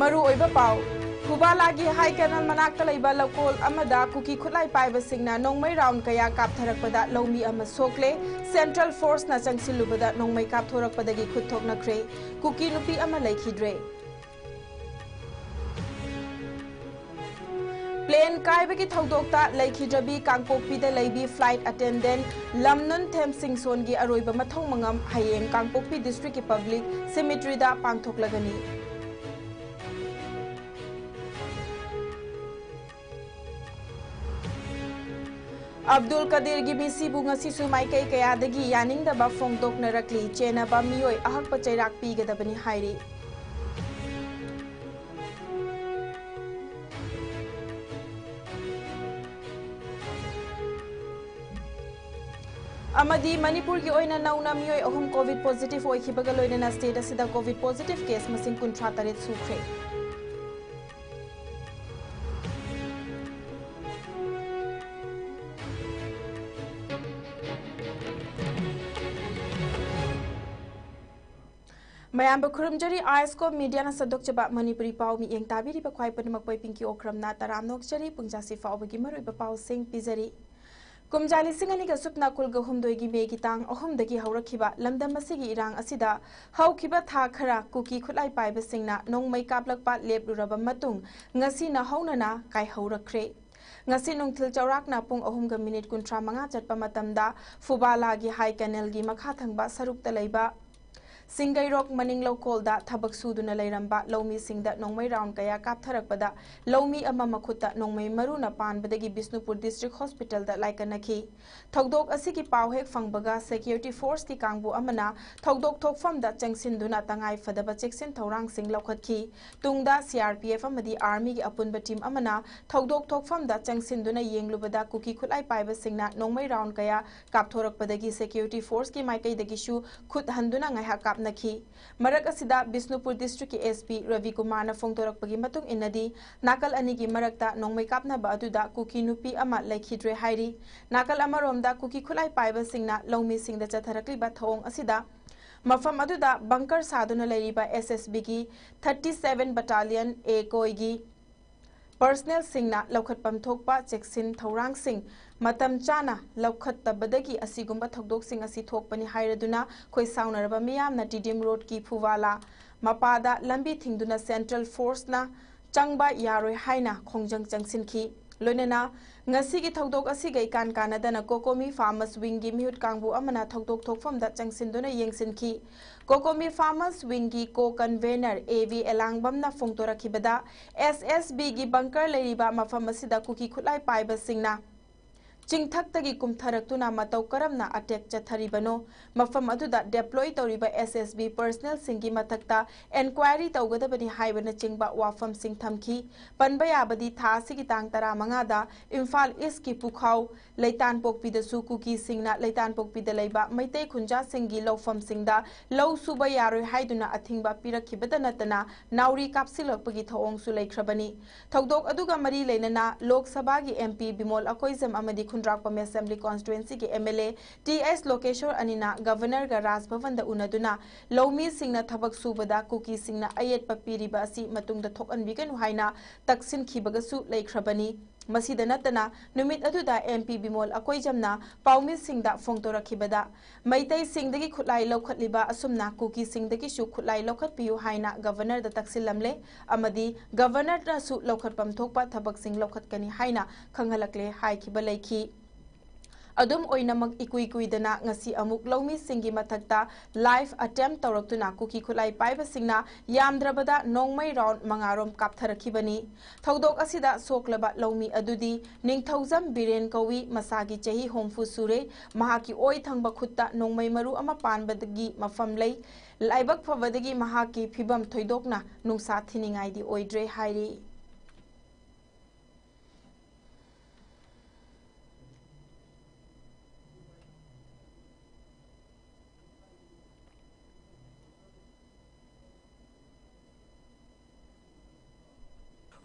मरु ओइबा पाव फुबालागी high canal मनाक्ता लैबा लकोल अमदा cookie खुलाई पाइबसिंगना नोंमै round कया कापथरकपदा लौमी अमा सोकले सेंट्रल फोर्स ना चंगसिलुबदा नोंमै कापथोरकपदगी खुदथोकनख्रे कुकी नुपी अमा लैखिद्रे प्लेन कायबगी थौदोक्ता लैखिद्रबी कांगपोकपीदा लैबी फ्लाइट अटेंडेंट लमनुन थेमसिंगसोनगी अरोइबा मथौं मंगम हयेंग कांगपोकपी डिस्ट्रिक्ट की पब्लिक सेमेट्रीदा पांगथोकलगनी अब्दुल कदीर की मिसीबु ngasisu माइकै कयादगी यानिंगदबा फोंदोकनरकली चेनबा मियोय अहकप चैराक पीगदबनी हाइरी अमदी मणिपुर की ओइना नौना मियोय अहुम कोविड पॉजिटिव ओइखिबगा लोइनना स्टेट असिदा कोविड पॉजिटिव केस मसिंग 53 सुख्रे मयाम खुरमजरी ISCOM मीडिया सदोक्चबा मणिपुरी पाव मी येंग ताबिरिबा ख्वाइ पनमक pai पिंकी ओख्रमना तराम नोक्चरी पुंजासी फावबगी मरुइबा पाव सिंग पिजरी कुमजाली सिंगनी का सुपना कुलग हुमदोगी मेगी तांग अहुमदगी हौरखिबा लमदम मसिगी इरांग असिदा हौखिबा था खरा कुकी खुलाई पाइबा सिंगना नोंमै कापलकपा लेपलुरबा मतुंग ngasi na haunana kai haurakre ngasi nongthil chawrakna pung 3:35 chatpa matamda fubala gi high canal gi makha thangba sarukta leiba सिंगैरोक मनिंग लौकोलदा थबक सुदुना लैरंबा लौमी सिंगदा नोंमै राउंड कया कापथरकपदा लौमी अमा मखुता नोंमै मरुना पानबदगी बिष्णुपुर डिस्ट्रिक्ट हॉस्पिटल दा लाइकनखी थौदोक असिगी पाव हेक फंगबगा सिक्योरिटी फोर्स की कांगबु अमना थौदोक थोकफमदा चंगसिनदुना तंगाई फदबा चेक्सिन थौरांग सिंग लौखतखी तुंगदा CRPF अमदी आर्मी की अपुनबा टीम अमना थौदोक थोकफमदा चंगसिनदुना येंगलुबदा कुकी खुलाई पाइबा सिंगना नोंमै राउंड कया कापथोरकपदगी सिक्योरिटी फोर्स की माइकैदगिसु खुद हंदुना ngaihak नखी मरक असिदा बिष्णुपुर डिस्ट्रिक्ट की SP रवि कुमार ना फोंदोरकपगी मतुंग इन्नदी नाकल अनिगी मरकता नोंमै कापनाबा अदुदा कुकी नुपी अमा लैखिद्रे हाइरी नाकल अमरोमदा कुकी खुलाई पाइबा सिंगना लौमी सिंगदा चथरकलिबा थौंग असिदा मफम अदुदा बंकर सादुना लैरिबा SSB की 37 बटालियन A कोइगी पर्सनल सिंगना लौखतपम थोकपा चेक्सिन थौरांग सिंग मतम चाना लौखतबदगी असिगुंबा थौदोक सिंग असि थोकपनि हाइरदुना खोइ साउनरबा मियामना टीडीएम रोड की फुवाला मपादा लंबी थिंगदुना सेंट्रल फोर्स ना चंगबा यारोय हाइना खोंजंग चंगसिनखी लोइनना ngasi की थौदोक असिगा इकान कानदना कोकोमी फार्मर्स विंग की मिहुत कांगबु अमना थौदोक थोकफमदा चंगसिनदुना येंगसिनखी कोकोमी फार्मर्स विंग की को कन्वेनर AV एलांगबमना फोंतोरखिबदा SSB की बंकर लेरिबा मफम असिदा कुकी खुलाई पाइबा सिंगना चिंगथक्तगी कुमथरक्तुना मतौ करमना अटैक चथरिबनो मफम अदुदा डेप्लॉय तौरिबा SSB पर्सनल सिंगी मथक्ता एनक्वायरी तौगदबनी हाइबना चिंगबा वाफम सिंग थमखी पनबा याबदी था सिगी तांग 15 दा इम्फाल ईस्ट की पुखाव लैतान पोकपीदसु कुकी सिंगना लैतान पोकपीदा लैबा मैतै खुंजा सिंगी लौफम सिंगदा लौ सुबा यारोय हाइदुना अथिंगबा पिरखिबदा नतना नाउरी कापसिलकपगी थौंगसु लैख्रबनी थौदोक अदुगा मरी लैनना लोक सभा की MP बिमोल अकोइजम अमदी खुंद्राकपम असेंबली कॉन्स्टिट्युएंसी के MLA TS लोकेश्वर अनिना गवर्नर गा राजभवन दा उनदुना लौमी सिंगना थबक सुबदा कुकी सिंगना अयेत पपीरिबा असि मतुंगदा थोकअनबिगनु हाइना तक्सिन खिबगसु लैख्रबनी मसीदा नतना नुमित अदुदा MP बिमोल अकोइजमना पाउमी सिंगदा फोंतोरखिबदा मैतै सिंगदगी खुलाई लौखतलिबा असुमना कुकी सिंगदगी सु खुलाई लौखतपियु हाइना गवर्नर दा तक्सिलमले अमदी गवर्नर ना सु लौखतपम थोकपा थबक सिंग लौखतकनी हाइना खंगहलकले हाइखिबा लैखी अदुम ओइनमक इकुई कुइदना ngasi amuk लौमी सिंगी मथक्ता लाइव अटेम्प्ट तौरक्तुना कुकी खुलाई पाइबा सिंगना यामद्रबदा नोंमै राउंड मंगारोम कापथरखिबनी थौदोक असिदा सोकलबा लौमी अदुदी निंगथौजम बिरेन कौवी मसागी चही होमफु सुरे महाकी ओइ थंगबा खुत्ता नोंमै मरु अमा पानबदगी मफम लै लाइबक फबदगी महाकी फिबम थोइदोकना नुंसा थिनिंगाइदी ओइद्रे हाइरी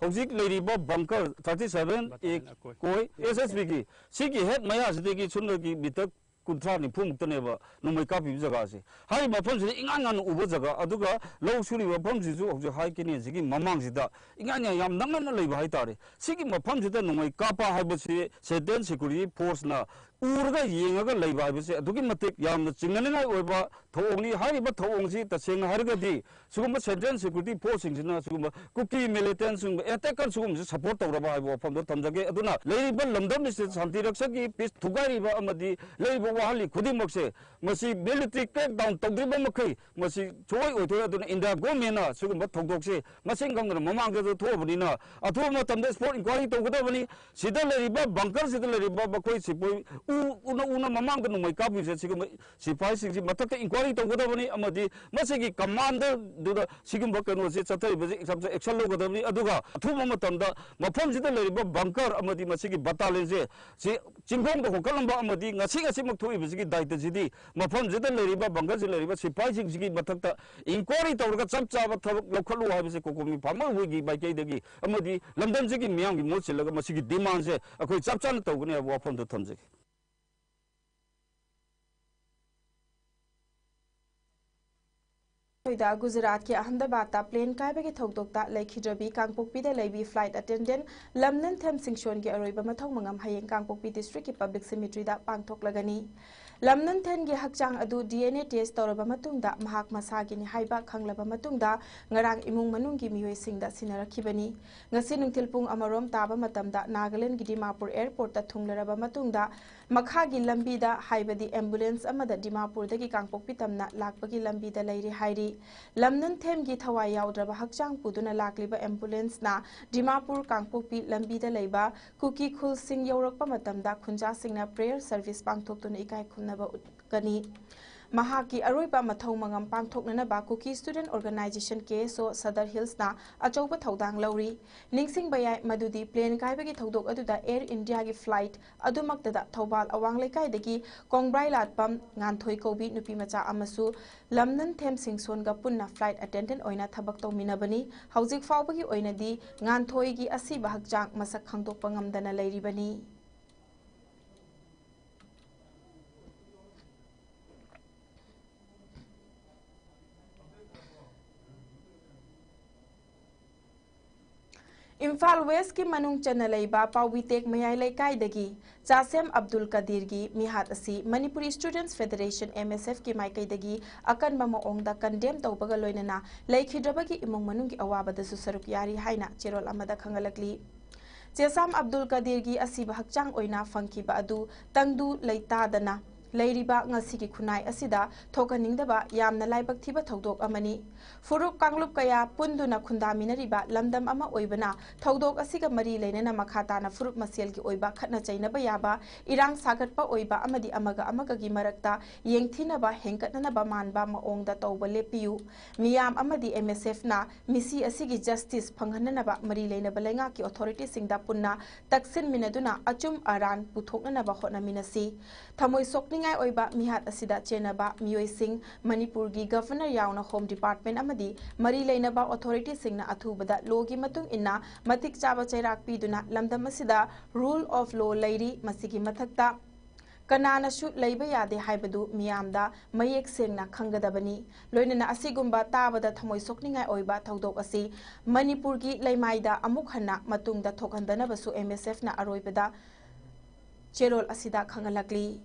हौजिक लेरिबा बंकर 37 एक कोई SSB की सिगी हेड मया सिदी की सुन की बितक कुंथ्रा निफु मुक्तनेबा नुमै कापि जगह से हाई मफम से इंगान उब जगह अदुगा लौ सुरी मफम सिजु हजु हाई किने सिगी ममांग सिदा इंगान याम नंगन लैबा हाई तारे सिगी मफम सिदा नुमै कापा हाइबसे सेटेन सिक्युरिटी फोर्स ना उरगा येंगा लैबा हाइबसे अदुगी मतिक याम चिंगननाय ओइबा थोंगनी हाइबा थोंगसी तसेंग हारगदी सुगुम सेटेन सिक्युरिटी फोर्स सिंगना सुगुम कुकी मिलिटेंट सुगुम एटेकर सुगुम सपोर्ट तौरबा हाइबो फमदो थमजगे अदुना लैबा लमदम निसे शांति रक्षक पीस थुगारिबा अमदी लैबा वाहली खुदिमकसे मसी मिलिटरी क्रैक डाउन तौद्रिबा मखै मसी छोय ओइथो अदुना इंडिया गवर्नमेंट सुगुम थौदोकसे मसिंग गंगना ममांगदो थोबनिना अथो मतमदे स्पोर्ट इंक्वायरी तौगदबनी सिदा लैबा बंकर सिदा लैबा बखोय सिपोय उना ममांग नुमै कापिसे सिगुम सिपाही सिंगसि मथक इंक्वायरी तौगदबनी अमदी मसिगी कमांडर दुदा सिगुम कनोसे चतैबजे एक्शन लोगदबनी अदुगा अथुम मतमदा मफम सिदा लैबा बंकर अमदी मसिगी बटालियन से चिंगोंग दो होकलंबा अमदी ngasi ngasi मथुइबजिगी दायित्वजिदी मफम सिदा लैबा बंकर से लैबा सिपाही सिंगसिगी मथकता इंक्वायरी तौरगा चप चाबा थबक लखलु हाबिसे कोकोमी फार्मर हुइगी बाइकेदगी अमदी लंदनजिगी मियांगी मोचिलगा मसिगी डिमांड से अखोय चप चान तौगने वाफम दो थमजे गुजरात के अहमदाबाद प्लेन कायबे थौदोक्ता लेखिद्रबी कांगपोक्पीदा लेबी flight attendant Lamnunthem Singson के अरोइबा मथौ मंगम हयेंग कांगपोक्पी डिस्ट्रिक्ट की पब्लिक सेमेट्रीदा पांगथोक्लगनी लमनन थेन के हकचांग अदु डीएनए टेस्ट तौरबा मतुंगदा महाक मसागिनी हाइबा खंगलबा मतुंगदा ngarang imung manunggi miyoi singda sinarakhibani ngasi nungthil pung amarom taba matamda Nagaland gi Dimapur airport ta thunglaraba matungda makhagi lambi da haibadi ambulance amada Dimapur dagi kangpokpi tamna lakpagi lambi da leiri hairi lamnan them gi thawai yaudraba hakchang puduna lakliba ambulance na Dimapur kangpokpi lambi da leiba kuki khul sing yaurakpa matamda khunja singna prayer service pangthoktuna ikai khumnaba utkani Mahaki Aruiba Mathau Mangam Pangthoknana Bakuki Student Organization KSO Sadar Hills na Achoba Thaudang Lauri Ningsing Bayai Madudi plane Kaibagi Thaudok Aduda Air India gi flight Adumaktada Thaubal Awang Lekai dagi Kongbrai Latpam Nganthoi Kobi Nupi Macha Amasu Lamnan Them Singson ga punna flight attendant oina thabak tawminabani Haujik Faubagi oina di Nganthoi gi asiba hakjang masak khangdokpa ngamdana leiribani Imphal West ki manung chana leiba Paubitek Mayai Lekai dagi Jasem Abdul Kadir gi mihat asi Manipuri Students Federation MSF ki maikai dagi akan mamaong da condemn tawbaga loinana leikhidabagi imong manung gi awabada su saruk yari haina cherol amada khangalakli Jasam Abdul Kadir gi asiba hakchang oina fangkiba adu tangdu leitadana Leiriba ngasigi khunai asida thokaningdaba yamna laibak thiba thodok amani Furuk Kanglup kaya punduna khundaminariba lamdam ama oibana thodok asiga mari leinana makhata na furuk masiel gi oiba khatna chainaba yaba irang sagatpa oiba amadi amaga gi marakta yengthinaba hengkatnaba manba maongda tawba lepiu miyam amadi MSF na misi asigi justice phanghananaba mari leinaba lenga ki authority singda punna taksin minaduna achum aran puthoknanaba hotna minasi thamoi sokni ngai oiba mihat asida chenaba miyoi sing Manipur gi governor yauna home department amadi mari leinaba authority singna athubada logi matung inna matik chaba chairak piduna lamdam asida rule of law leiri masigi mathakta kanana shu leiba yade haibadu miyamda mayek sengna khangadabani loinana asigumba tabada thamoi sokningai oiba thodok asi Manipur gi leimaida amuk hanna matungda thokhandana basu MSF na aroibada cherol asida khangalakli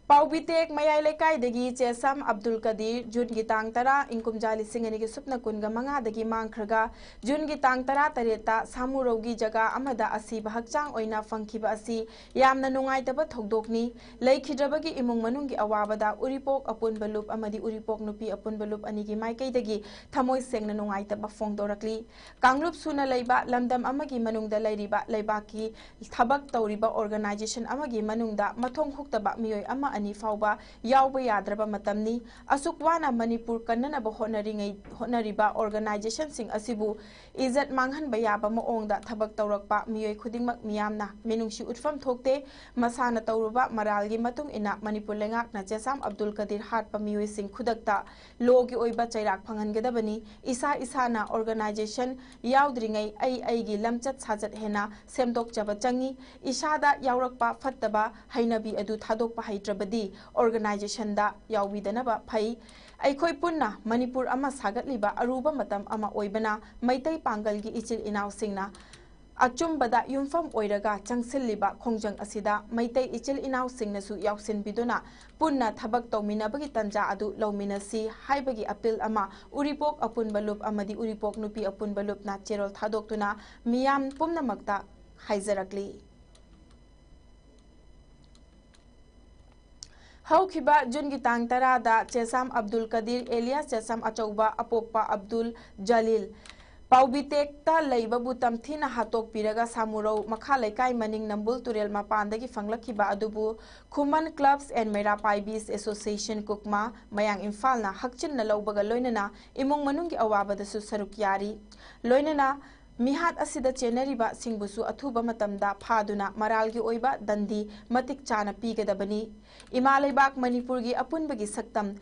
Paubitek Mayai Lekai dagi Chesam Abdul Kadir Jun gi tang tara ingkum jali singani gi supna kunga manga dagi mangkhraga Jun gi tang tara tareta samurogi jaga amada asi bahakchang oina fangkhiba asi yamna nungai taba thodokni leikhidrabagi imung manungi awabada uripok apun balup amadi uripok nupi apun balup anigi maikai dagi thamoi sengna nungai taba fongdorakli Kanglup suna leiba lamdam amagi manungda leiriba leibaki thabak tawriba organization amagi manungda mathong huktaba miyoi ama ani fauba yauba yadraba matamni asuk wana Manipur kannanaba hotnariba organization sing asibu izat manghan bayaba maongda thabak tawrakpa miyoi khudingmak miyamna menungsi utfam thokte masana tawruba maralgi matung ina Manipur lengak na Chesam Abdul Kadir hatpa miyoi sing khudakta logi oiba chairak phangangadabani isa isana organization yaudringai ai gi lamchat sajat hena semdok chaba changi isada yaurakpa fattaba hainabi adu thadokpa haitrabadi organization da yaubidanaba phai aikhoi punna Manipur ama sagatliba aruba matam ama oibana maitai pangalgi ichil inaw singna achumbada yumfam oiraga changsilliba khongjang asida maitai ichil inaw singnasu yausin biduna punna thabak tawminabagi tanja adu lawminasi haibagi appeal ama uripok apun balup amadi uripok nupi apun balup na cherol thadoktuna miyam pumnamakta haizarakli Haukiba Jungi Tang Tarada Chesam Abdul Kadir alias Chesam Achauba Apokpa Abdul Jalil Paubitekta Leiba Butam Thina Hatok Piraga Samuro Makhalai Kai Maning Nambul Turel Mapandagi Fanglakiba Adubu Kuman Clubs and Mera Paibis Association Kukma Mayang Infalna Hakchin na Laubaga Loinana Imong Manungi Awaba the Susarukyari Loinana Mihat asida cheneriba singbusu athuba matamda phaduna maralgi oiba dandi matik chana pigadabani ima leibak Manipur gi apunbagi saktam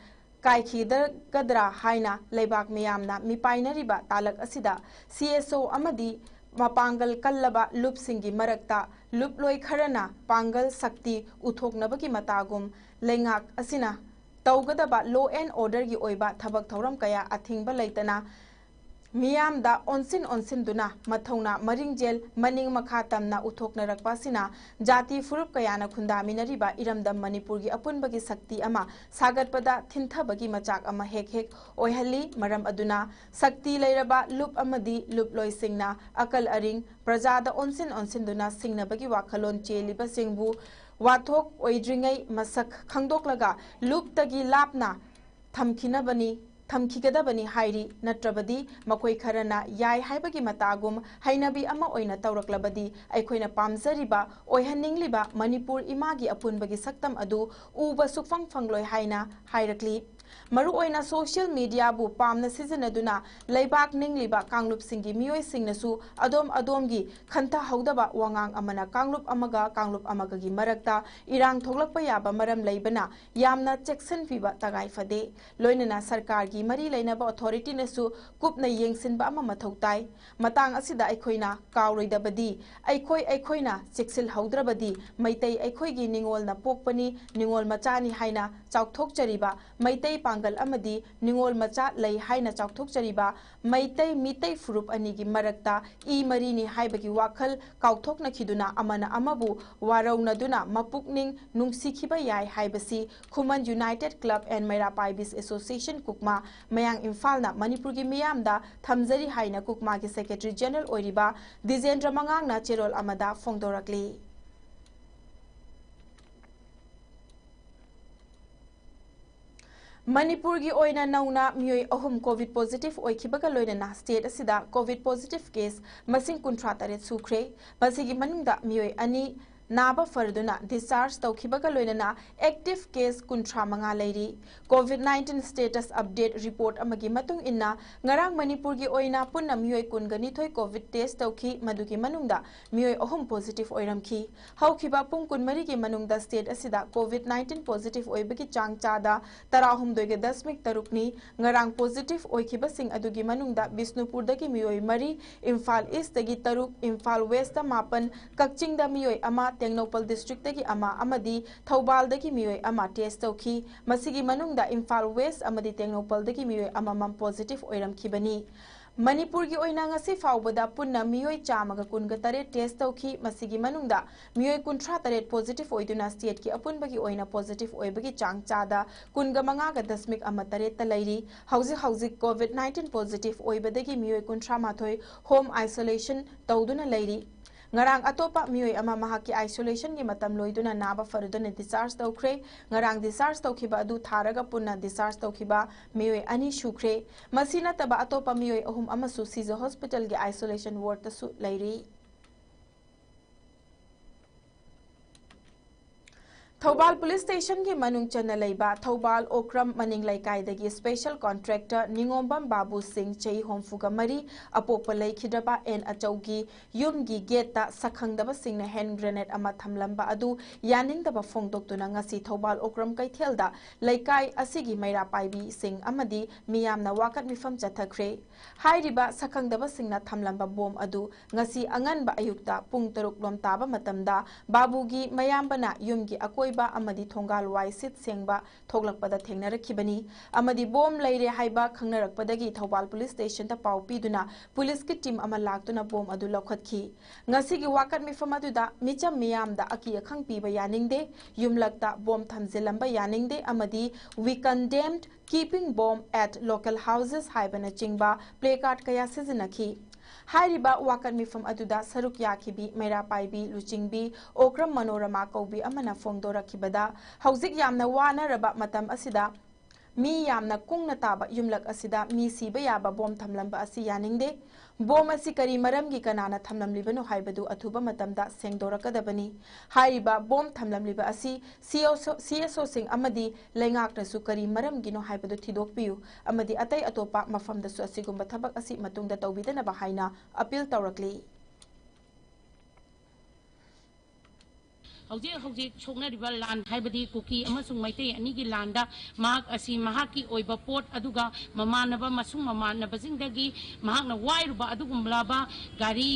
kaikhidar gadra haina leibak miyamna mipainariba talak asida CSO amadi mapangal kallaba lup singi marakta lup loi kharana pangal sakti uthoknabagi matagum lengak asina tawgadaba law and order gi oiba thabak thoram kaya athingba leitana Miyam da onsin duna mathona maringjel maning makhatamna uthokna rakpasina jati furup kayana khundaminariba iramdam Manipur gi apunbagi sakti ama sagatpada thinthabagi machak ama hek oihalli maram aduna sakti leiraba lup amadi lup loisingna akal aring prajada onsin duna singnabagi wakhalon cheliba singbu wathok oidringai masak khangdoklaga lup tagi lapna thamkigadabani hairi natrabadi makoi kharana yai haibagi matagum hainabi ama oina tawraklabadi aikhoina pamjariba oihaningliba Manipur imagi apunbagi saktam adu uba sukfang fangloi haina hairakli maru oina social media bu pamna sijanaduna leibak ningliba kanglup singi miyoi singnasu adom gi khanta haudaba wangang amana kanglup amaga gi marakta irang thoglakpa yaba maram leibana yamna checkson piba tagai fade loinana sarkar gi mari leinaba authority nasu kupna yengsinba ama mathautai matang asida aikhoina kawroidabadi aikhoina cheksil haudrabadi maitai aikhoi gi ningol na pokpani ningol machani haina chauthokchariba maitai pangal amadi ningol macha lei haina chauthokchariba maitai mitai furup anigi marakta I marini haibagi wakhal kauthokna khiduna amana amabu warawnaduna mapukning nungsikhiba yai haibasi Khuman United Club and Mera Paibis Association Kukma Mayang Infalna Manipur gi miyamda thamjari haina Kukma gi Secretary General oiriba Dijendra Mangangna cherol amada fongdorakli Manipur gi oina nauna miyoi ahum COVID positive oikibaga loinana state asida COVID positive case masing kuntra taret sukre masigi manungda miyoi ani Naba Farduna discharge Taukibaga Loinana active case kuntra manga leiri COVID-19 status update report amagi matung inna ngarang Manipur gi oina punna miyoi kungani thoi COVID test tauki madugi manungda miyoi ahum positive oiramki haukiba pung kunmari gi manungda state asida COVID-19 positive oibagi changchada tarahum doige dasmik tarukni ngarang positive oikiba sing adugi manungda Bisnupur dagi miyoi mari Imphal East dagi taruk Imphal West da mapan Kakching da miyoi ama Tengnopal district dagi ama amadi Thoubal dagi miyoi ama test tauki masigi manungda Imphal West amadi Tengnopal dagi miyoi amamam positive oiramkibani Manipur gi oina ngasi faubada punna miyoi chamaga kunga tare test tauki masigi manungda miyoi kuntra tare positive oiduna state ki apunbagi oina positive oibagi changchada kunga mangaga dasmik ama tare talairi hauzik COVID-19 positive oibadagi miyoi kuntra mathoi home isolation tauduna lairi Ngarang atopa miyoi ama mahaki isolation gi matam loiduna naba faruduna discharge taukhre ngarang discharge taukiba adu tharaga punna discharge taukiba miyoi ani shukre masina taba atopa miyoi ahum amasu Caesar hospital gi isolation ward tasu lairi Thoubal police station की मनुंग चन्ना लेबा Thoubal Okram मनिंग लैकाइदगी special contractor निंगोंबम Babu Singh चई होमफुगा मरी अपोप लैखिद्रबा N अचौगी युमगी गेटा सखंगदबा सिंगना hand grenade अमा थमलंबा अदु यानिंगदबा फोंदोक्तुना ngasi Thoubal Okram कैथेलदा लैकाई असिगी मैरा पाइबी सिंह अमदी मियामना वाकत मिफम चथखरे हाइरिबा सखंगदबा सिंगना थमलंबा बोम अदु ngasi अंगनबा Ayukta पुंग तरुक लोम ताबा मतमदा बाबूगी मयामबना युमगी अकोई अमदी थोंगाल Y seat सेंगबा थोगलकपदा थेंगनरखिबनी अमदी बोम लैरे हाइबा खंगनरकपदगी Thoubal police station ता पाउ पीदुना पुलिस की टीम अमा लाक्तुना बोम अदु लौखतखी ngasiगी वाकत मिफम अदुदा मिचम मियामदा अकी अखंग पीबा यानिंगदे युमलकता बोम थमजिलंबा यानिंगदे अमदी we condemned keeping bomb at local houses हाइबना चिंगबा प्ले कार्ड कया सिजनखी हाइरिबा वाकत मिफम अदुदा सरुक याखिबी मैरा पाइबी लुचिंगबी ओक्रम मनोरमा कौबी अमना फोंदोरखिबदा हौजिक यामना वानरबा मतम असिदा मी यामना कुंगना ताबा युमलक असिदा मी सीबा याबा बोम थमलंबा असि यानिंगदे बोम असि करी मरमगी कनाना थमलमलिबनो हाइबदु अथुबा मतमदा सेंगदोरकदबनी हाइरिबा बोम थमलमलिबा असि सीएसओ सिंग अमदी लेंगाकनसु करी मरमगिनो हाइबदु थिदोकपियु अमदी अतै अतोपा मफमदसु असिगुंबा थबक असि मतुंगदा तौबिदनबा हाइना अपील तौरकली हौजे हौजे सोगनरिबा लान हाइबदी कुकी अमसुंग मैते अनिगी लांदा माक असि महाकी ओइबा पोट अदुगा ममानबा मसुंग ममानबजिंगदगी महाकना वाइरुबा अदुगुमलाबा गाड़ी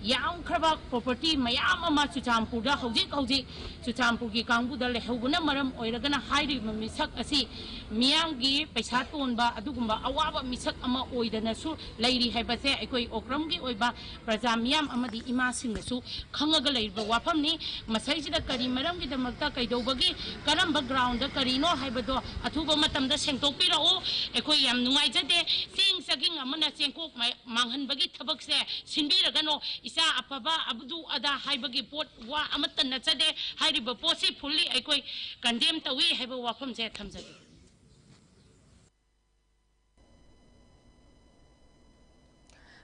याम खरबा प्रॉपर्टी मयाम अमा चुचामपुरदा हौजे हौजे चुचामपुरगी कांगबुदा लेहौबना मरम ओइरगना हाइरि मिसक असि मियांगी पैसा तोनबा अदुगुम्बा अवाबा मिसक अमा ओइदनसु लैरि हाइबसे अखोइ ओक्रमगी ओइबा प्रजा मियाम अमदी इमासिंगसु खंगगा लैरिबा वाफमनी मसैजिदा करी मरमगिदमक्ता कैदौबगी करंबा ग्राउंड करीनो हाइबदो अथुबा मतमदा सेंगतोकपिरओ अखोइ याम नुंगाइजदे सिंग सगिंग अमना सेंकोक मांगहनबगी थबकसे सिनबिरगनो इसा अफबा अबदु अदा हाइबगी पोट वा अमत नचदे हाइरिबा पोसी फुल्ली अखोइ कंडेम तवी हाइबा वाफमसे थमजगे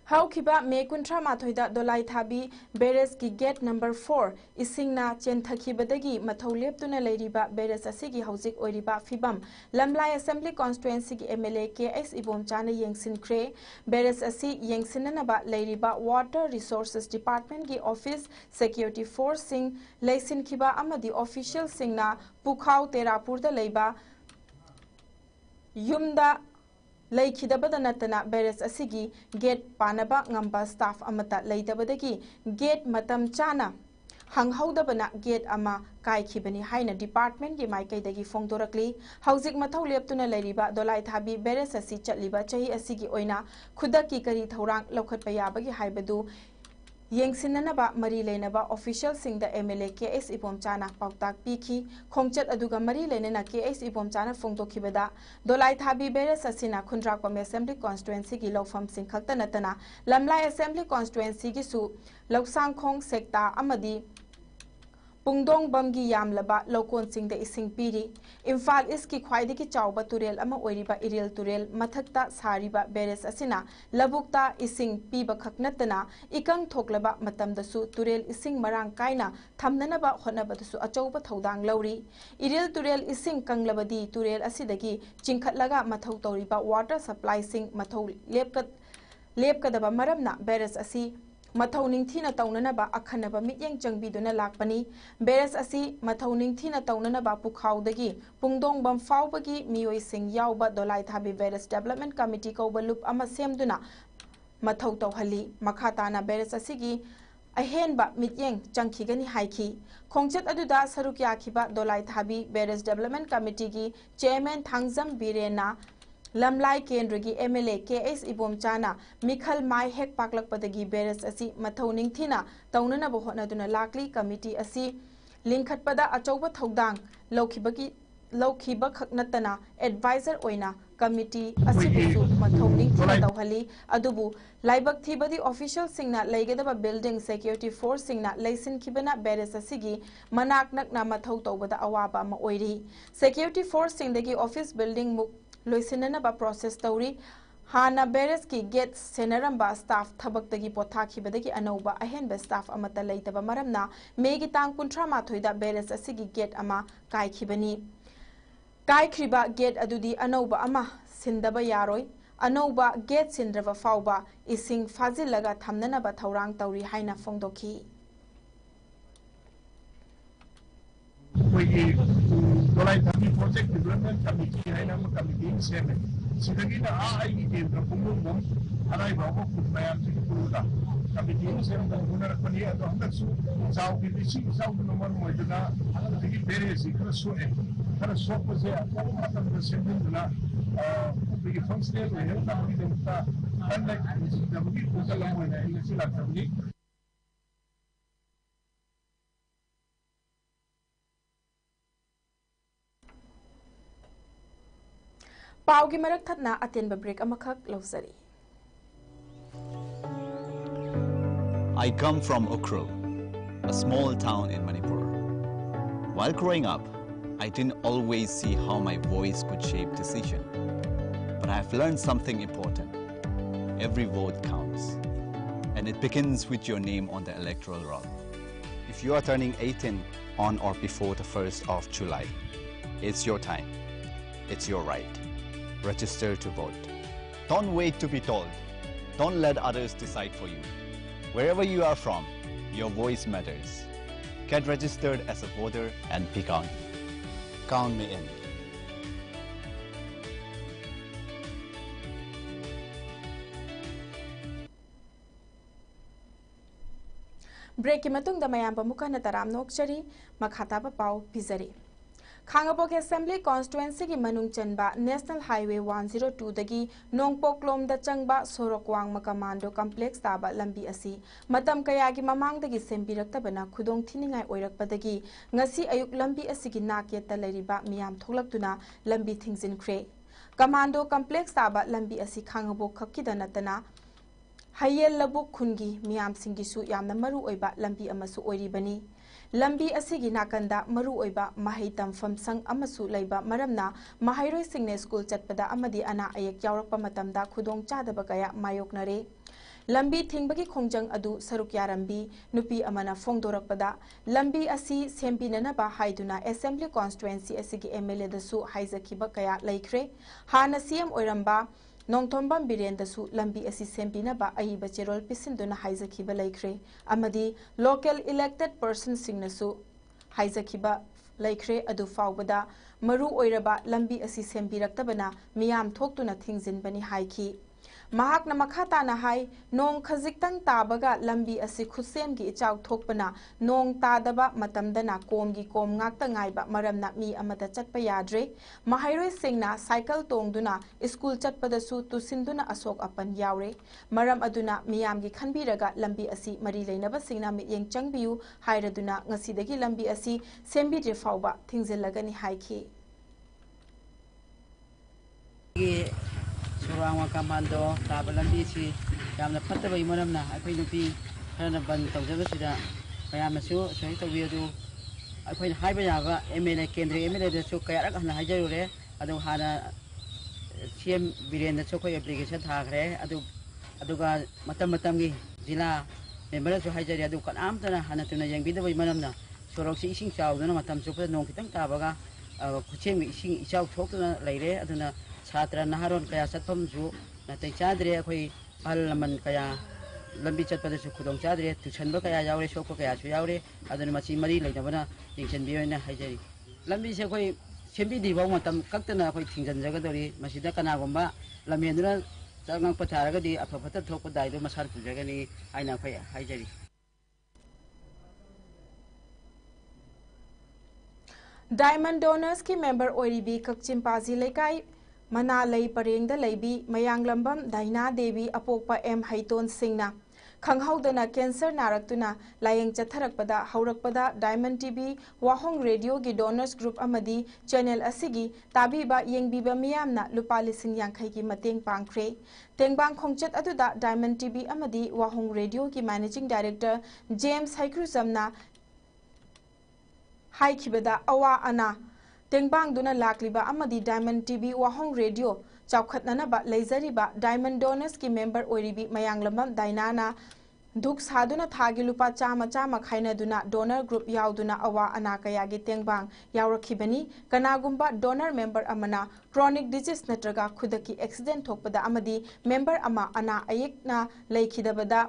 हौखिबा मे कुंट्रा माथोइदा दोलाई थाबी बेरेस की गेट नंबर 4 इसिंगना चेंथखिबदगी मथौ लेप्तुना लैरिबा बेरेस असिगी हौजिक ओइरिबा फिबम लमलाई असेंबली कॉन्स्टिट्युएंसी की एमएलए केएस इबोमचाना येंगसिनख्रे बेरेस असि येंगसिननबा लैरिबा वाटर रिसोर्सेस डिपार्टमेंट की ऑफिस सिक्योरिटी फोर्स सिंग लैसिनखिबा अमदी ऑफिशियल सिंगना पुखाव तेरापुरदा लैबा युमदा लैखिदबदा नतना बेरेस असिगी gate Panba ngamba staff अमता लैदबदगी gate मतम चाना हंगहौदबना गेट अमा काइखिबनी हाइना डिपार्टमेंट की माइकैदगी फोंदोरकली हौजिक मथौ लेप्तुना लैरिबा दोलाई थाबी बेरेस असि चटलिबा चही असिगी ओइना खुदकी करी थौरांग लौखतपा याबगी हाइबदु येंगसिननबा मरी लेनबा ऑफिशियल सिंग द एमएलए केएस इबोमचाना पाउताक पीखी खोंगचत अदुगा मरी लेनना केएस इबोमचाना फोंदोखिबदा दोलाई थाबी बेरेस असिना खुंद्राकोम असेंबली कॉन्स्टिट्युएंसी की लौफम सिंग खक्ता नतना लमलाई असेंबली कॉन्स्टिट्युएंसी की सु लौसांगखोंग सेक्टा अमदी पुंगदोंग बमगी यामलबा लौकोन सिंग द इसिंग पीरी इम्फाल इसकी ख्वाइदगी चाउबा तुरेल अमा ओइरिबा इरेल तुरेल मथक्ता सारिबा बेरेस असिना लबुक्ता इसिंग पीबा खकनतना इकंग थोकलबा मतमदसु तुरेल इसिंग मरांग काइना थमननबा होनबदसु अचौबा थौदांग लौरी इरेल तुरेल इसिंग कंगलबदी तुरेल असिदगी चिंखतलगा मथौ तौरिबा वाटर सप्लाई सिंग मथौ लेपकदबा मरमना बेरेस असि मथौ निंगथीना तौननबा अखनबा मित्येंग चंगबिदुना लाकपनी बेरेस असि मथौ निंगथीना तौननबा पुखाउदगी पुंगदोंग बम फाउबगी मियोई सिंग याउबा दोलाई थाबी बेरेस डेवलपमेंट कमिटी कौबा लुप अमा सेमदुना मथौ तौहली मखाताना बेरेस असिगी अहेनबा मित्येंग चंखिगनी हाइखी खोंगचत अदुदा सरुक याखिबा दोलाई थाबी बेरेस डेवलपमेंट कमिटी की चेयरमैन थांगजम बीरेना लमलाई केंद्र की एमएलए केएस इबोमचाना मिखल माई हेक पाकलकपदगी बेरेस असि मथौ निंगथीना तौननब होनदुना लाकली कमिटी असि लिंखतपदा अचौबा थौदांग लौखिबा खकनतना एडवाइजर ओइना कमिटी असिबुसु मथौ निंगथीना तौहली अदुबु लाइबक थीबदी ऑफिशियल सिंगना लैगदबा बिल्डिंग सिक्योरिटी फोर्स सिंगना लैसिनखिबना बेरेस असिगी मनाक नकना मथौ तौबदा अवाबा अमा ओइरी सिक्योरिटी फोर्स सिंगदगी ऑफिस बिल्डिंग मुक लोइसिननबा प्रोसेस तौरी हाना बेरेस की गेट सेनरंबा स्टाफ थबक्तगी पोथाखिबदगी अनौबा अहेनबा स्टाफ अमता लेतबा मरमना मेगी तांग 38 बेरेस असिगी गेट अमा कायखिबनी कायखरिबा गेट अदुदी अनौबा अमा सिंदबा यारोय अनौबा गेट सिंद्रबा फाउबा इसिंग फाजिलगा थमननबा थौरांग तौरी हाइना फोंदोखी कोई दोलाई थमी प्रोजेक्ट डेवलपमेंट कमिटी है ना कमिटी से में सिद्धगी ना आई केंद्र कुमुंगम अराई बाबू कुटमयाम से कुरुदा कमिटी से हम गुनर पनी तो हम तक सु जाओ की दिशी जाओ नंबर मोजना दिगी बेरे से कर सुने कर सोप से मतलब सेंडिंग ना दिगी फंक्शनल है ना भी देता कनेक्ट दिगी कुल लंबो है इसे लगता है पाउगी मरक थतना अतेनबा break अमखक लौसरी I come from Ukhrul, a small town in Manipur. While growing up, I didn't always see how my voice could shape decision. But I've learned something important. Every vote counts. And it begins with your name on the electoral roll. If you are turning 18 on or before the 1st of July, it's your time. It's your right. Register to vote. Don't wait to be told. Don't let others decide for you. Wherever you are from, your voice matters. Get registered as a voter and be counted. Count me in. Break की मतुंग द मयाम मुखन तराम नोकचरी मखाता पाव पिजरी खांगपोक असेंबली कॉन्स्टिट्युएंसी की मनुंग चनबा नेशनल हाईवे 102 दगी नोंगपोकलोम द चंगबा सोरकवांग मकमांडो कॉम्प्लेक्स ताबा लंबी असी मतम कयागी ममांग दगी सेंबिरक्तबना खुदोंग थिनिंगाई ओइरकपदगी ngasi ayuk lambi asigi nakyeta leriba miyam thoglakduna lambi thingzinkhre commando complex taba lambi asi khangabo khakida natana hayel labuk khungi miyam singisu yamna maru oiba lambi amasu oiribani lambi asigi nakanda maru oiba mahai tamfam sang amasu leiba maramna mahairoi singne school chatpada amadi ana ayek yawrakpa matamda khudong chadaba kaya mayoknare lambi thingbagi khongjang adu saruk yarambi nupi amana phongdorakpada lambi asi sembinana ba haiduna assembly constituency asigi MLA dasu haizakiba kaya laikre hana CM oiramba नोंथोंबम बिरेंदसु लंबी असि सेंपिनबा अइबा चेरोल पिसिंदुना हाइजखिबा लैख्रे अमदी local elected person सिंगनसु हाइजखिबा लैख्रे अदु फावबदा मरु ओइरबा लंबी असि सेंबिरक्तबना मियाम थोक्तुना थिंजिनबनी हाइखि महाकना मखाताना high नोंग खजिक्तंग ताबगा लंबी असि खुसेमगी इचाव थोकपना नोंग तादबा मतमदना कोमगी कोम ngakta ngaiba maramna mi amada chatpa yadre mahairoi singna cycle tongduna school chatpada su tusinduna asok apan yaure maram aduna miyamgi khanbiraga lambi asi mari leinaba singna mi yeng changbiu hairaduna ngasidagi lambi asi sembi je fawba thingzilagani haiki Surang Wakamando, Tabalambi, Yamna Pataway Monamna, I think to be Hanaban Tawjavasida, Mayamasu, Sanito Viedu, I think Hybayava, Emile Kendri, Emile the Sukayaka and Hajare, Adu Hana CM Biran the Soko obligation Hagre, Aduga Matamatangi, Zila, members of Hajari Adukan Amtana, Hanatuna Yang Bidaway Manamna, Soroxi Sing Chow, Matam Super Nonkitang Tabaga, Kuchim Sing Chow Tokuna Lady, Aduna. Satra naharon kaya satpam ju natai chadre khoi al laman kaya lambi chatpada su khudong chadre tuchanba kaya yaure shoko kaya su yaure adun machi mari leidabana yingchen biyoina haijari lambi se khoi sembi di baw matam kaktana khoi thingjan jaga dori masida kana gomba lamendra changang patharaga di afapata thokpa daido masar pujaga ni aina khoi haijari Diamond Donors की member ओरिबी कक्चिम पाजी लेकाई मना लई परेंग द लईबी मयांग लंबम दाइना देवी अपोकपा एम हैतोन सिंगना खंगहौदना कैंसर नारक्तुना लायंग चथरकपदा हौरकपदा डायमंड टीवी वाहोंग रेडियो की डोनर्स ग्रुप अमदी चैनल असिगी ताबीबा येंगबीबा मियामना लुपा लिसिंग यांखै की मतेंग पांगख्रे तेंगबांग खोंगचत अदुदा डायमंड टीवी अमदी वाहोंग रेडियो की मैनेजिंग डायरेक्टर जेम्स हाइक्रुजमना हाइखिबदा अवा अना तेंगबांग दुना लाकलिबा अमदी डायमंड टीवी वाहोंग रेडियो चौखटननबा लेजरिबा डायमंड डोनर्स की मेंबर ओरिबी मयांगलमम डायनाना दुख साधुना थागी लुपा चामा चामा खाइनदुना डोनर ग्रुप याउदुना अवा अना कयागी तेंगबांग यावरखिबनी कनागुंबा डोनर मेंबर अमना क्रोनिक डिजीज नत्रगा खुदकी एक्सीडेंट थोकपदा अमदी मेंबर अमा अना अयेकना लेखिदबदा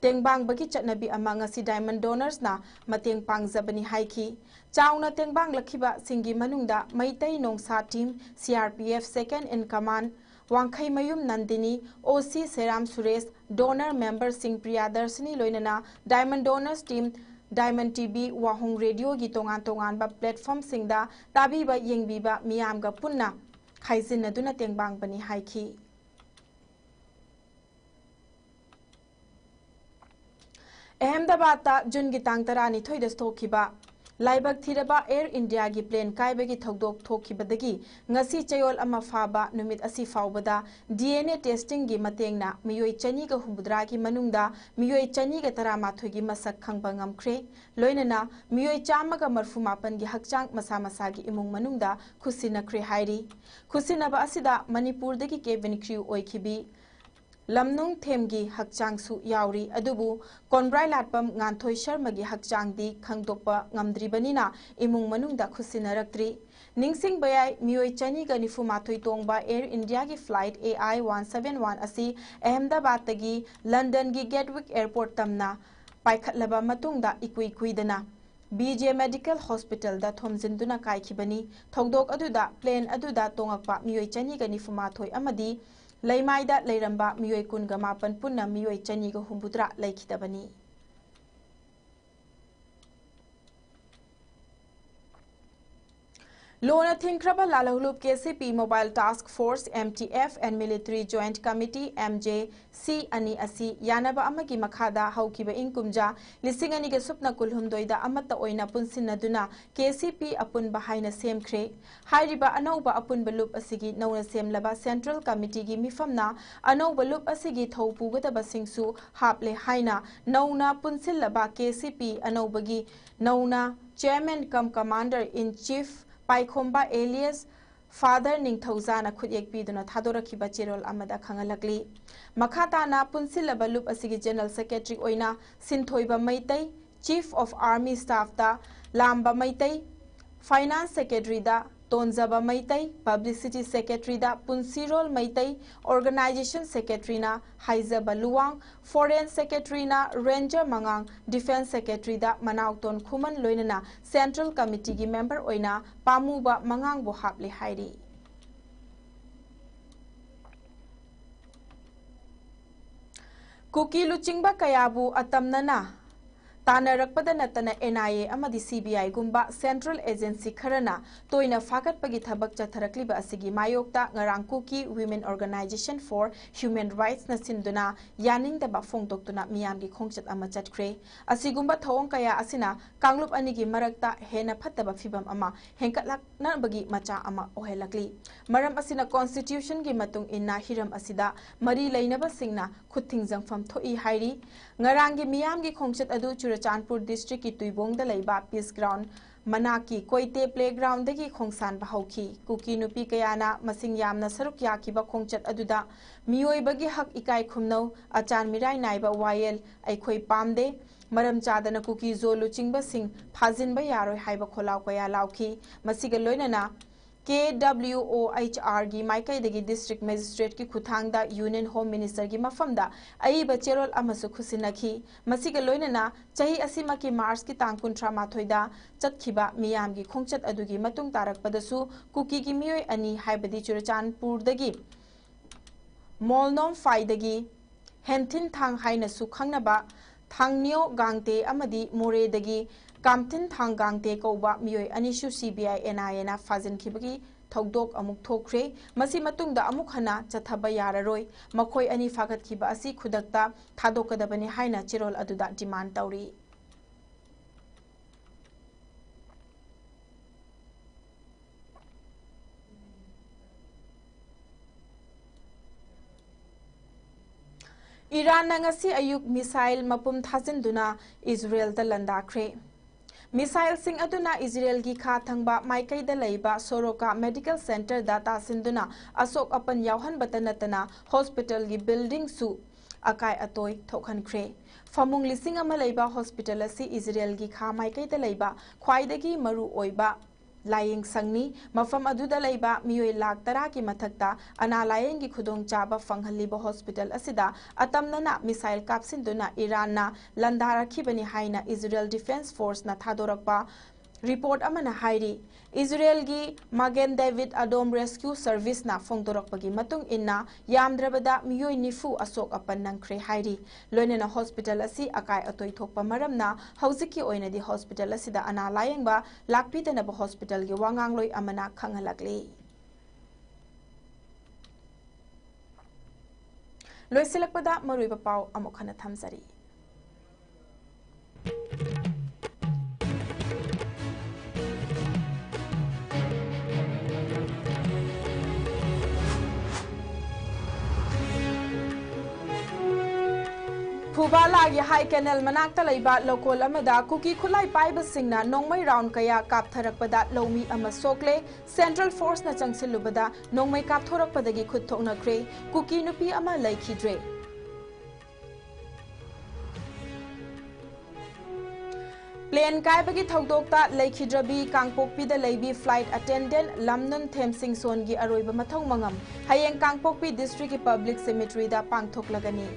तेंगबांग बगी चटनबी अमा ngasi डायमंड डोनर्स ना मतेंग पांगजबनी हाइखी चाउना तेंगबांग लखिबा सिंगी मनुंगदा मैतै नोंसा team CRPF second in command वांखै मयुम Nandini OC Seram Suresh donor member Singh Priyadarshini लोइनना Diamond donors team Diamond TV वाहुंग रेडियो की तोंगान तोंगान प्लेटफॉर्म सिंगदा ताबीबा येंगबीबा मियामगा पुन्ना खाइजिनदुना तेंगबांग बनी हाइखी अहमदाबाद जून की तांग तरानी थोखिबा लाइबक थीरबा एयर इंडिया की प्लेन कायबगी थौदोक थोखिबदगी ngasi चयोल अमा फाबा नुमित असी फावबदा डीएनए टेस्टिंग की मतेंगना मियोय चनी का हुबुद्रा की मनुंगदा मियोय चनी का तरामाथोय की मसक खंगबा ngamkhre लोइनना मियोय चामगा मरफु मापन की हकचांग मसा मसा की इमुंग मनुंगदा खुसिनख्रे हाइरी खुसिनबा असिदा मणिपुर दगी केबिन क्रू ओइखिबी लमनुंग थेमगी हकचांगसु यावरी अदुबु कोनब्राय लाटपम गांथोय शर्मगी हकचांगदी खंगदोकपा ngamdribanina इमुंग मनुंगदा खुसिनरक्त्री निंगसिंग बयाय मियोय चनी गा निफु माथोय तोंगबा एयर इंडिया की फ्लाइट AI 171 असि अहमदाबाद तगी लंदन की गेटविक एयरपोर्ट तमना पाइखटलबा मतुंगदा इकुई कुइदना BJ मेडिकल हॉस्पिटल दा थोमजिंदुना काइखिबनी थौदोक अदुदा प्लेन अदुदा तोंगकपा मियोय चनी गा निफु माथोय अमदी लैमाइदा लैरंबा मियोय कुनगा मापन पुन्ना मियोय चनीगा हुंबुद्रा लैखिदबनी लोना थिंख्रबा लालहुलुप KCP mobile task force MTF and military joint committee MJC अनि असि यानबा अमगी मखादा हौकिबा इंकुमजा लिसिंग अनिगे सुपना कुलहुमदोइदा अमत्ता ओइना पुनसिनदुना KCP अपुनबा हाइना सेमख्रे हाइरिबा अनौबा अपुनबा लुप असिगी नौना सेमलबा सेंट्रल कमिटी की मिफमना अनौबा लुप असिगी थौपुगदबा सिंगसु हापले हाइना नौना पुनसिलबा KCP अनौबगी नौना chairman cum commander in chief पाइखोंबा एलियस फादर निंगथौजाना खुदयेकपीदुना थादोरखिबा चेरोल अमदा खंगलकली मखाताना पुनसिलबा लुप असिगी जनरल सेक्रेटरी ओइना सिंथोइबा Meitei chief of army staff दा लांबा मैतै फाइनेंस सेक्रेटरी दा तोंजबा मैतै पब्लिसिटी सेक्रेटरी दा पुनसिरोल मैतै ऑर्गेनाइजेशन सेक्रेटरी ना हाइजबा लुवांग फॉरेन सेक्रेटरी ना रेंजर मंगांग डिफेंस सेक्रेटरी दा मनाउतोन खुमन लोइनना सेंट्रल कमिटी की मेंबर ओइना पामुबा मंगांग बो हापले हाइरी कुकी लुचिंगबा कयाबु अतमनना तानरकपदा नतना NIA अमदी CBI गुंबा सेंट्रल एजेंसी खरना तोइना फागतपगी थबक चथरकलिबा असिगी मायोक्ता ngarang Kuki women organisation for human rights न सिंदुना यानिंगदबा फोंगदोक्तुना मियामगी खोंगचत अमा चटख्रे असिगुंबा थौंग कया असिना कांगलुप अनिगी मरकता हेना फत्तबा फिबम अमा हेंकटलाकनबगी मचा अमा ओहेलकली मरम असिना कॉन्स्टिट्यूशन की मतुंग इन्ना हिरम असिदा मरी लैनबा सिंगना खुथिंगजंगफम थोई हाइरी ngaranggi miyamgi khongchat adu Churachandpur district ki tuibongda leiba peace ground manaki koite playground dagi khongsan bahauki kuki nupi kayana masing yamna saruk yakiba khongchat aduda miyoi bagi hak ikai khumnau achan mirai naiba wayel aikhoi pamde maram chadana kuki zolu chingba sing phajinba yaroi haiba kholaw kaya lauki masiga loinana KWOHR की माइकैदगी district magistrate की खुथांगदा union home minister की मफमदा अईब चेरोल अमसु खुसिनखी मसिगा लोइनना चही असीमा की मार्च की तांग 18 चतखिबा मियाम की खोंगचत अदुगी मतुंग तारकपदसु cookie की मियोय अनि हाइबदी चुरचानपुरदगी मोलनोम फाइदगी हेंथिन थांग हाइनसु खंगनबा थांगनियो गांगते अमदी मोरेदगी कामथिन थांग गांगते कौबा मियोय अनिसु CBI NIA ना फाजिनखिबगी थौदोक अमुक थोख्रे मसी मतुंगदा अमुक हना चथबा याररोय मखोय अनि फागतखिबा असि खुदक्ता थादोकदबनि हाइना चिरोल अदुदा डिमांड तौरी ईरान नंगसी अयुक मिसाइल मपुम थाजिंदुना इजराइल दा लंदाख्रे मिसाइल सिंह अदुना इजराइल की खा थंगबा माइकैदा लैबा सोरोका मेडिकल सेंटर दाता सिंदुना अशोक अपन यावहन बतनतना हॉस्पिटल की बिल्डिंग सु अकाय अतोय थोखनख्रे फमुंग लिसिंग अमा लैबा हॉस्पिटल असि इजराइल की खा माइकैदा लैबा ख्वाइदगी मरु ओइबा लायेंग संगनी मफम अदुदा लैबा मियोय लाख तरा की मथक्ता अना लायेंग की खुदोंग चाबा फंगहलिबा हॉस्पिटल असिदा अतमनना मिसाइल कापसिंदुना इरानना लंदारखिबनी हाइना इजराइल डिफेंस फोर्स ना थादोरकपा रिपोर्ट अमना हाइरी इजराइल की Magen David Adom rescue service ना फोंदोरकपगी मतुंग इन्ना यामद्रबदा मियोय निफु अशोक अपन नंख्रे हाइरी लोइनेना हॉस्पिटल असि अकाय अतोय थोकपा मरमना हौजिकी ओइनदी हॉस्पिटल असिदा अना लायेंगबा लाकपीदनबा हॉस्पिटल की वांगांगलोय अमना खंगहलकले लोइसिलकपदा मरुइबा पाव अमुखना थमजरी फुबाला की हाई कैनल मनाक्ता लैबा लोकोल अमदा कुकी खुलाई पाइबा सिंगना नोंगमै राउंड कया कापथरकपदा लौमी अमा सोकले सेंट्रल फोर्स ना चंगसिलुबदा नोंगमै कापथोरकपदगी खुद थोकनख्रे कुकी नुपी अमा लैखिद्रे प्लेन कायबगी थौदोक्ता लैखिद्रबी कांगपोकपीदा लैबी फ्लाइट अटेंडेंट लमनुन थेमसिंग सोन की अरोइबा मथौ मंगम हयेंग कांगपोकपी डिस्ट्रिक्ट की पब्लिक सेमेट्रीदा पांगथोकलगनी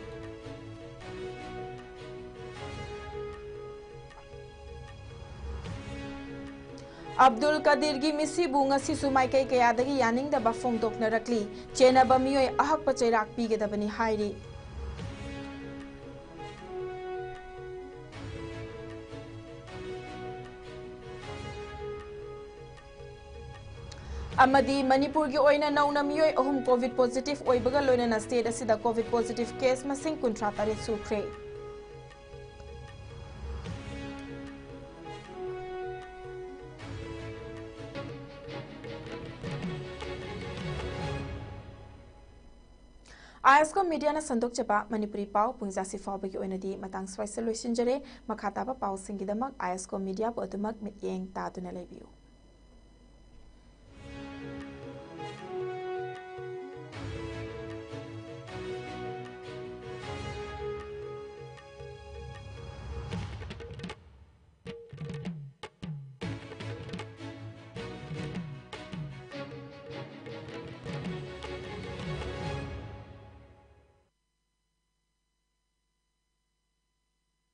अब्दुल कदीर की मिसीबू ngasisu maikai kayadagi yaningdaba phongdoknarakli chenaba miyoi ahakpa cheirak pigedabani hairi amadi manipur gi oina nauna miyoi ahum covid positive oibaga loinana state asida covid positive case masing 38 sukre ISCOM media na sandok chapa manipuri pau pungjasi fawbagi oinadi matang swai solution jare makhataba pau singidamak ISCOM media bodumak mityeng ta duna lebiu